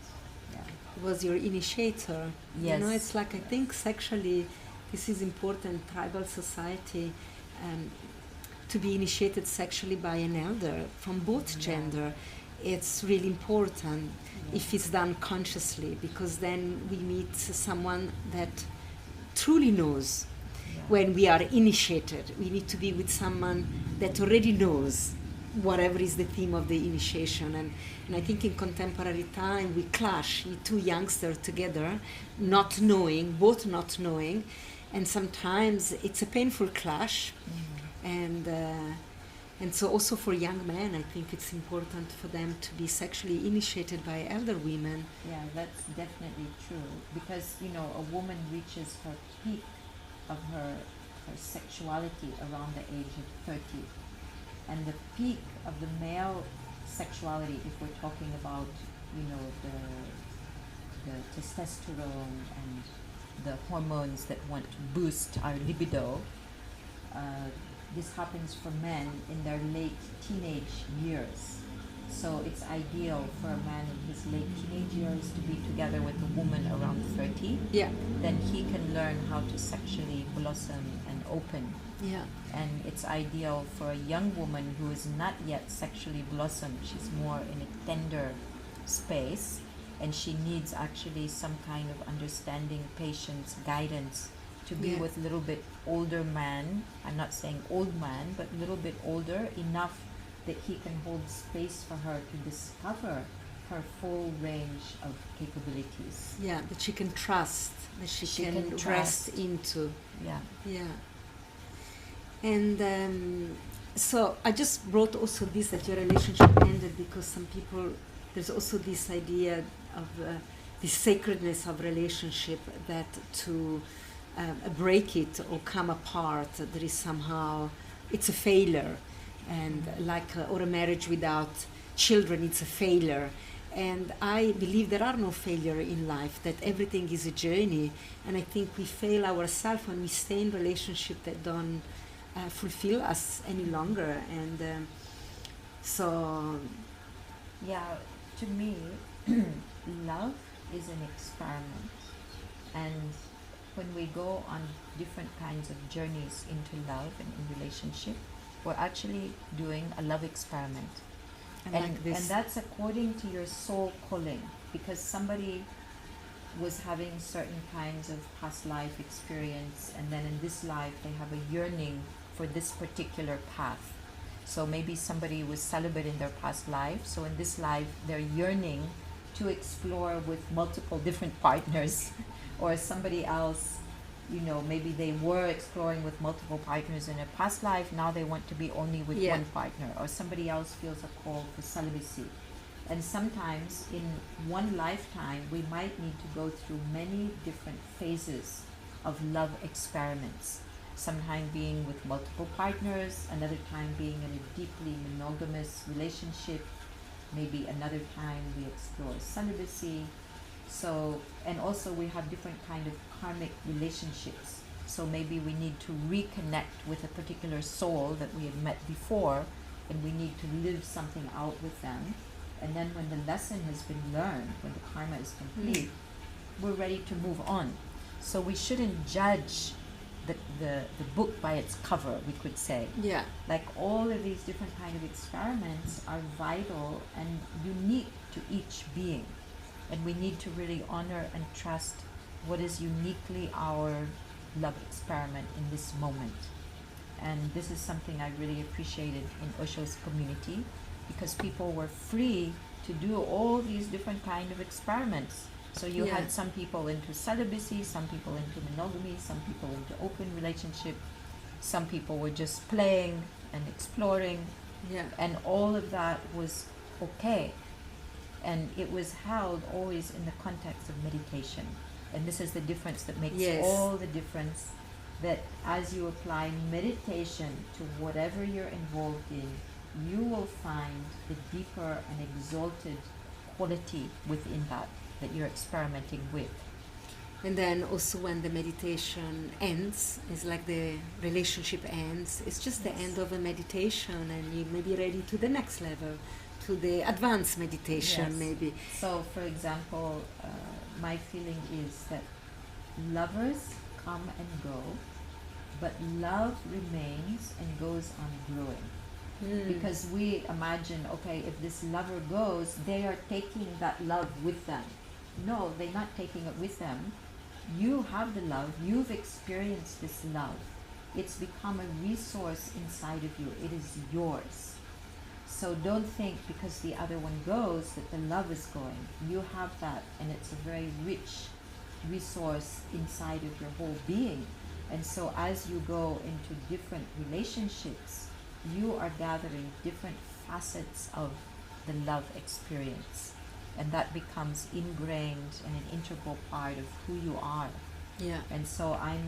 Yeah. Was your initiator. Yes. You know, it's like, I think sexually this is important, tribal society, to be initiated sexually by an elder from both gender. It's really important if it's done consciously, because then we meet someone that truly knows. When we are initiated, we need to be with someone that already knows whatever is the theme of the initiation. And I think in contemporary time we clash, two youngsters together, not knowing, both not knowing, and sometimes it's a painful clash. And so also for young men, I think it's important for them to be sexually initiated by elder women. Yeah, that's definitely true, because a woman reaches her peak of her sexuality around the age of 30. And the peak of the male sexuality, if we're talking about, the testosterone and the hormones that want to boost our libido, this happens for men in their late teenage years. So it's ideal for a man in his late teenage years to be together with a woman around 30. Yeah. Then he can learn how to sexually blossom and open. Yeah. And it's ideal for a young woman who is not yet sexually blossomed. She's more in a tender space, and she needs actually some kind of understanding, patience, guidance to be with a little bit older man. I'm not saying old man, but a little bit older enough that he can hold space for her to discover her full range of capabilities. Yeah, that she can trust, that she can rest into. Yeah. Yeah. And so I just brought also this, that your relationship ended because some people, there's also this idea of the sacredness of relationship, that to break it or come apart, there is somehow, it's a failure. And or a marriage without children, it's a failure. And I believe there are no failure in life, that everything is a journey. And I think we fail ourselves when we stay in relationships that don't fulfill us any longer. And so... Yeah, to me, love is an experiment. And when we go on different kinds of journeys into love and in relationship, we're actually doing a love experiment. And that's according to your soul calling, because somebody was having certain kinds of past life experience, and then in this life they have a yearning for this particular path. So maybe somebody was celibate in their past life, so in this life they're yearning to explore with multiple different partners. Or somebody else, maybe they were exploring with multiple partners in a past life, now they want to be only with one partner. Or somebody else feels a call for celibacy. And sometimes in one lifetime we might need to go through many different phases of love experiments. Sometime being with multiple partners, another time being in a deeply monogamous relationship, maybe another time we explore celibacy. So, and also we have different kind of karmic relationships. So maybe we need to reconnect with a particular soul that we had met before, and we need to live something out with them. And then when the lesson has been learned, when the karma is complete, we're ready to move on. So we shouldn't judge the book by its cover, we could say. Yeah. Like all of these different kind of experiments are vital and unique to each being. And we need to really honor and trust what is uniquely our love experiment in this moment. And this is something I really appreciated in Osho's community, because people were free to do all these different kind of experiments. So you had some people into celibacy, some people into monogamy, some people into open relationship, some people were just playing and exploring, and all of that was okay. And it was held always in the context of meditation. And this is the difference that makes all the difference, that as you apply meditation to whatever you're involved in, you will find the deeper and exalted quality within that you're experimenting with. And then also when the meditation ends, it's like the relationship ends, it's just the end of a meditation, and you may be ready to the next level, to the advanced meditation maybe. So for example, my feeling is that lovers come and go, but love remains and goes on growing. Because we imagine, okay, if this lover goes, they are taking that love with them. No, they're not taking it with them. You have the love, you've experienced this love. It's become a resource inside of you. It is yours. So don't think because the other one goes that the love is going. You have that, and it's a very rich resource inside of your whole being. And so as you go into different relationships, you are gathering different facets of the love experience. And that becomes ingrained and an integral part of who you are. And so I'm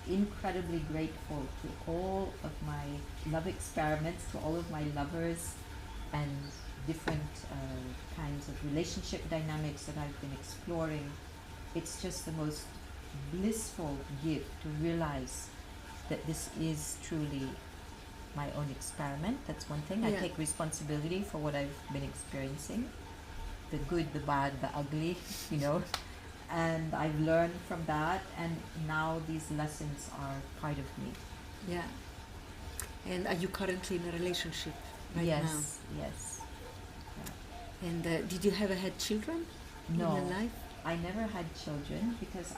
incredibly grateful to all of my love experiments, to all of my lovers, and different kinds of relationship dynamics that I've been exploring. It's just the most blissful gift to realize that this is truly my own experiment. That's one thing. I take responsibility for what I've been experiencing, the good, the bad, the ugly, and I've learned from that, and now these lessons are part of me. And are you currently in a relationship right now? Yes. And did you ever had children in your life? I never had children because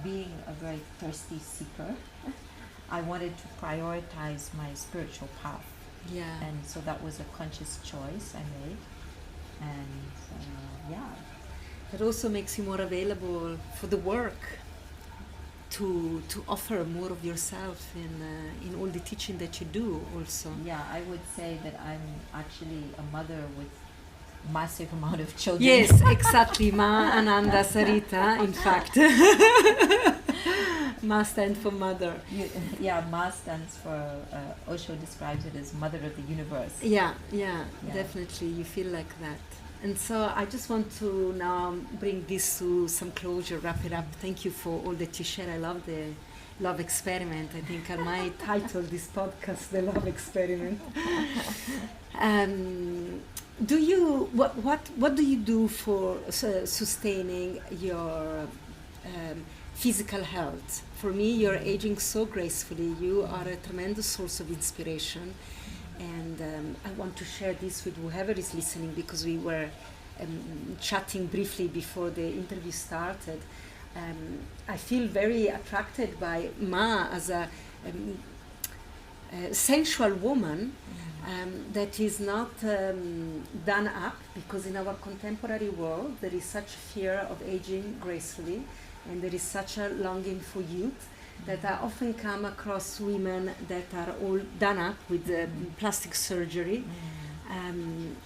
being a very thirsty seeker, I wanted to prioritize my spiritual path. And so that was a conscious choice I made. And That also makes you more available for the work, to offer more of yourself in all the teaching that you do also. I would say that I'm actually a mother with massive amount of children. Yes, exactly. Ma Ananda Sarita, in fact. Ma stands for mother. Ma stands for, Osho describes it as mother of the universe. Definitely. You feel like that. And so I just want to now bring this to some closure, wrap it up. Thank you for all that you share. I love the love experiment. I think I might title this podcast The Love Experiment. What do you do for sustaining your physical health? For me, you're aging so gracefully. You are a tremendous source of inspiration. And I want to share this with whoever is listening, because we were chatting briefly before the interview started. I feel very attracted by Ma as a sensual woman that is not done up, because in our contemporary world there is such fear of aging gracefully, and there is such a longing for youth, that I often come across women that are all done up with plastic surgery,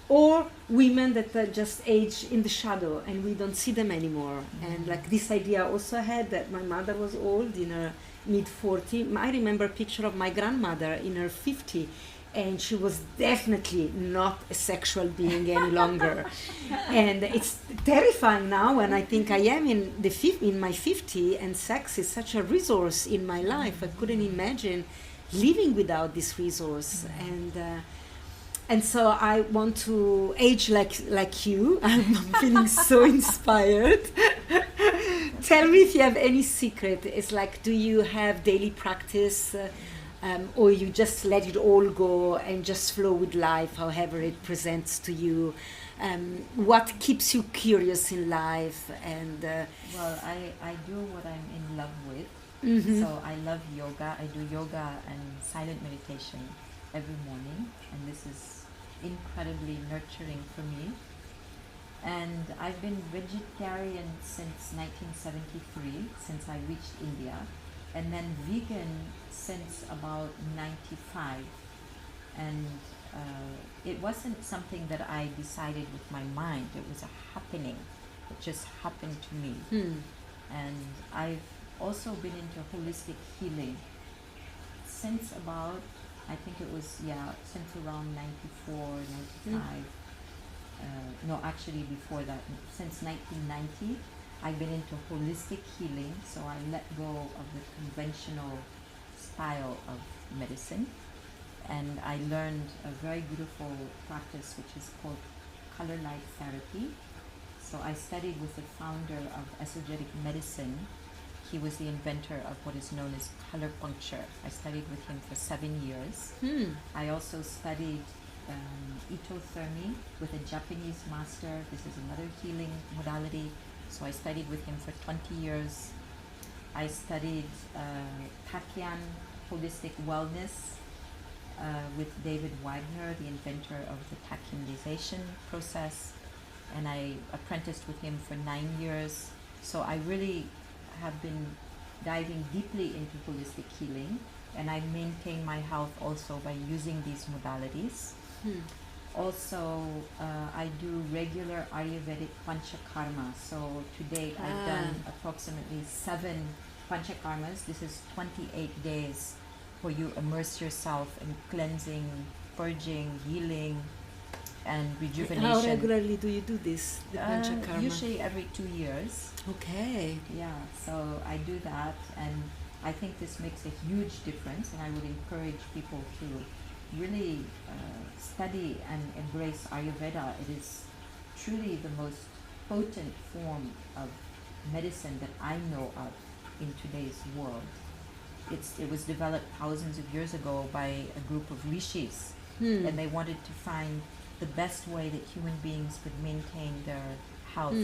or women that just age in the shadow and we don't see them anymore. And like this idea also I had, that my mother was old, in her mid-40s. I remember a picture of my grandmother in her 50s, and she was definitely not a sexual being any longer. And it's terrifying now when I think I am in my 50s, and sex is such a resource in my life. I couldn't imagine living without this resource. And And so I want to age like you. I'm feeling so inspired. Tell me if you have any secret. It's like, do you have daily practice, or you just let it all go and just flow with life, however it presents to you? What keeps you curious in life? And Well, I do what I'm in love with. mhm. So I love yoga. I do yoga and silent meditation every morning, and this is incredibly nurturing for me. And I've been vegetarian since 1973, since I reached India, and then vegan since about 95. And it wasn't something that I decided with my mind, it was a happening. It just happened to me. And I've also been into holistic healing since about, I think it was, since around 94, 95. No, actually before that, since 1990, I've been into holistic healing. So I let go of the conventional style of medicine, and I learned a very beautiful practice which is called color light therapy. So I studied with the founder of esoteric medicine. He was the inventor of what is known as color puncture. I studied with him for 7 years. I also studied ethothermy with a Japanese master. This is another healing modality. So I studied with him for 20 years. I studied Takian holistic wellness with David Wagner, the inventor of the Takianization process. And I apprenticed with him for 9 years. So I really have been diving deeply into holistic healing, and I maintain my health also by using these modalities. Also, I do regular Ayurvedic panchakarma. So to date, I've done approximately 7 panchakarmas. This is 28 days where you immerse yourself in cleansing, purging, healing, and rejuvenation. How regularly do you do this, the panchakarma? Usually every 2 years. Okay. Yeah, so I do that, and I think this makes a huge difference, and I would encourage people to really study and embrace Ayurveda. It is truly the most potent form of medicine that I know of in today's world. It was developed thousands of years ago by a group of rishis, and they wanted to find the best way that human beings could maintain their health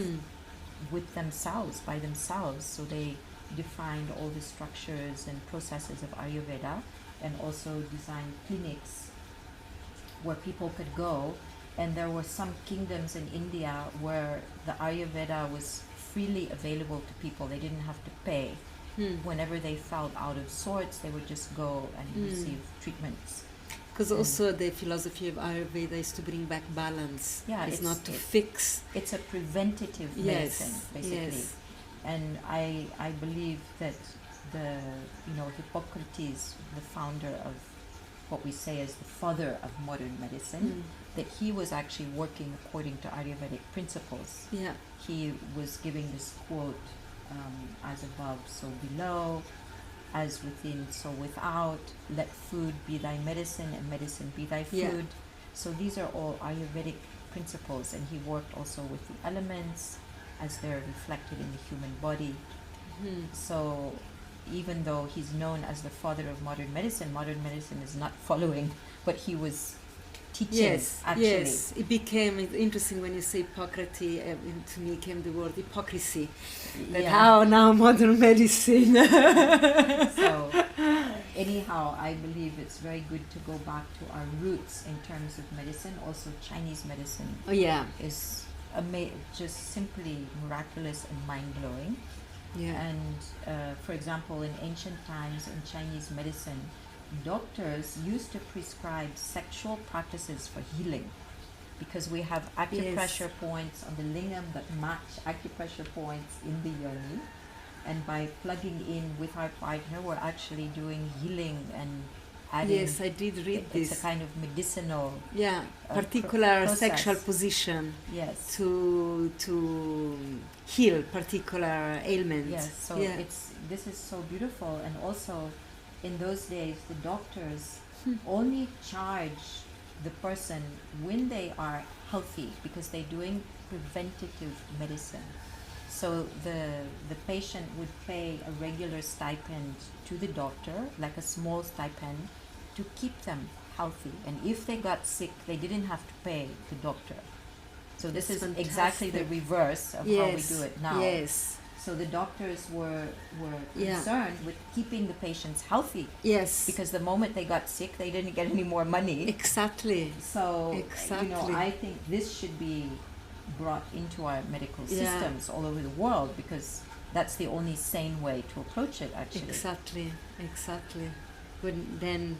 with themselves, by themselves. So they defined all the structures and processes of Ayurveda, and also designed clinics where people could go. And there were some kingdoms in India where the Ayurveda was freely available to people. They didn't have to pay. Whenever they felt out of sorts, they would just go and receive treatments. Because also the philosophy of Ayurveda is to bring back balance. Yeah, it's not to fix. It's a preventative medicine, basically. Yes. And I believe that Hippocrates, the founder of what we say as the father of modern medicine, that he was actually working according to Ayurvedic principles. Yeah. He was giving this quote, as above, so below, as within, so without, let food be thy medicine and medicine be thy food. Yeah. So these are all Ayurvedic principles, and he worked also with the elements as they're reflected in the human body. So even though he's known as the father of modern medicine is not following what he was teaching, actually. Yes, it became interesting when you say Hippocrates. To me came the word hypocrisy. That how now modern medicine. So anyhow, I believe it's very good to go back to our roots in terms of medicine. Also, Chinese medicine is just simply miraculous and mind-blowing. Yeah. And for example, in ancient times in Chinese medicine, doctors used to prescribe sexual practices for healing, because we have acupressure points on the lingam that match acupressure points in the yoni, and by plugging in with our partner, we're actually doing healing and adding. Yes, I did read this. It's a kind of medicinal. Particular process. sexual position. Yes. To heal particular ailments. Yes. So this is so beautiful, and also in those days the doctors only charge the person, when they are healthy, because they're doing preventative medicine. So the patient would pay a regular stipend to the doctor, like a small stipend, to keep them healthy. And if they got sick, they didn't have to pay the doctor. So this is Fantastic. exactly the reverse of how we do it now. Yes. So the doctors were Yeah. concerned with keeping the patients healthy, Yes. because the moment they got sick, they didn't get any more money. Exactly. So, Exactly. I think this should be brought into our medical Yeah. systems all over the world, because that's the only sane way to approach it, actually. Exactly. Exactly. Then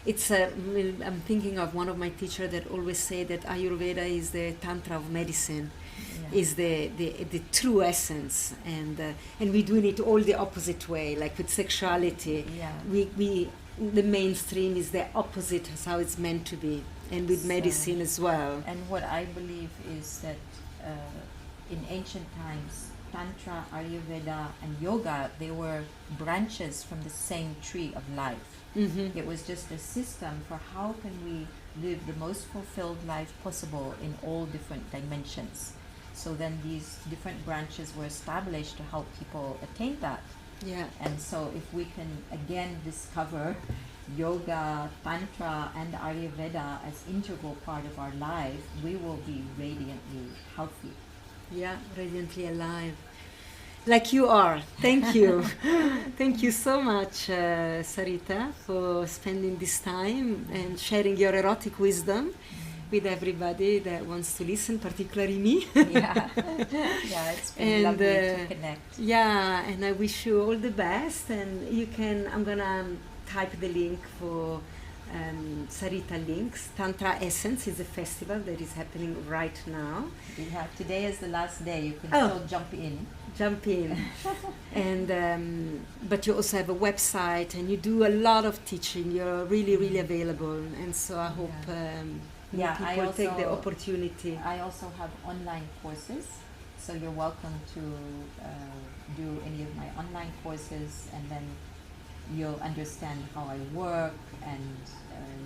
it's I'm thinking of one of my teachers that always say that Ayurveda is the Tantra of medicine, Yeah. is the true essence, and we're doing it all the opposite way, like with sexuality. Yeah. We the mainstream is the opposite as how it's meant to be, and with So- medicine as well. And what I believe is that in ancient times, Tantra, Ayurveda, and Yoga, they were branches from the same tree of life. Mm-hmm. It was just a system for how can we live the most fulfilled life possible in all different dimensions. So then these different branches were established to help people attain that. Yeah. And so if we can again discover yoga, tantra, and Ayurveda as integral part of our life, we will be radiantly healthy. Yeah, radiantly alive. Like you are. Thank you. Thank you so much, Sarita, for spending this time and sharing your erotic wisdom with everybody that wants to listen, particularly me. Yeah, yeah, it's been And, lovely to connect. Yeah, and I wish you all the best. And you can, I'm gonna type the link for Sarita Links. Tantra Essence is a festival that is happening right now. We have, today is the last day. You can Oh. still jump in. Jump in. And but you also have a website, and you do a lot of teaching. You're really, really available, and so I hope Yeah, I people take the also- opportunity. I also have online courses, so you're welcome to do any of my online courses, and then you'll understand how I work, and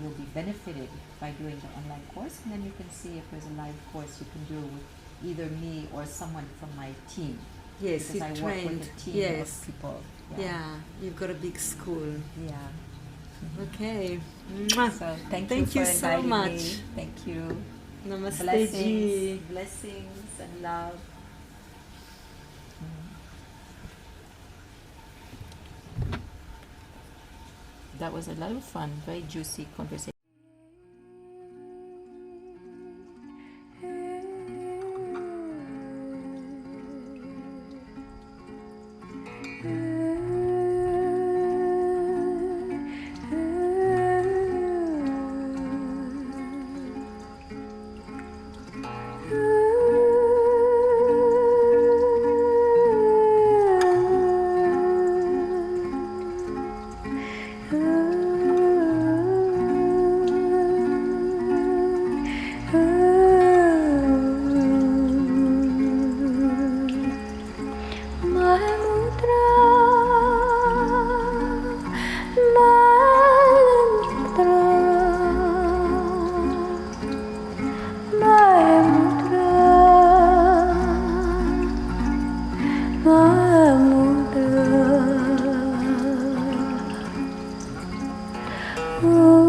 you'll be benefited by doing the online course. And then you can see if there's a live course you can do with either me or someone from my team. Yes, Because you've I work trained. with a team Yes, of people. yeah, you've got a big school. Yeah. Okay. Mwah. So thank Thank you you for so inviting much. me. Thank you. Namaste, Blessings, ji. blessings and love. That was a lot of fun, very juicy conversation. Ooh.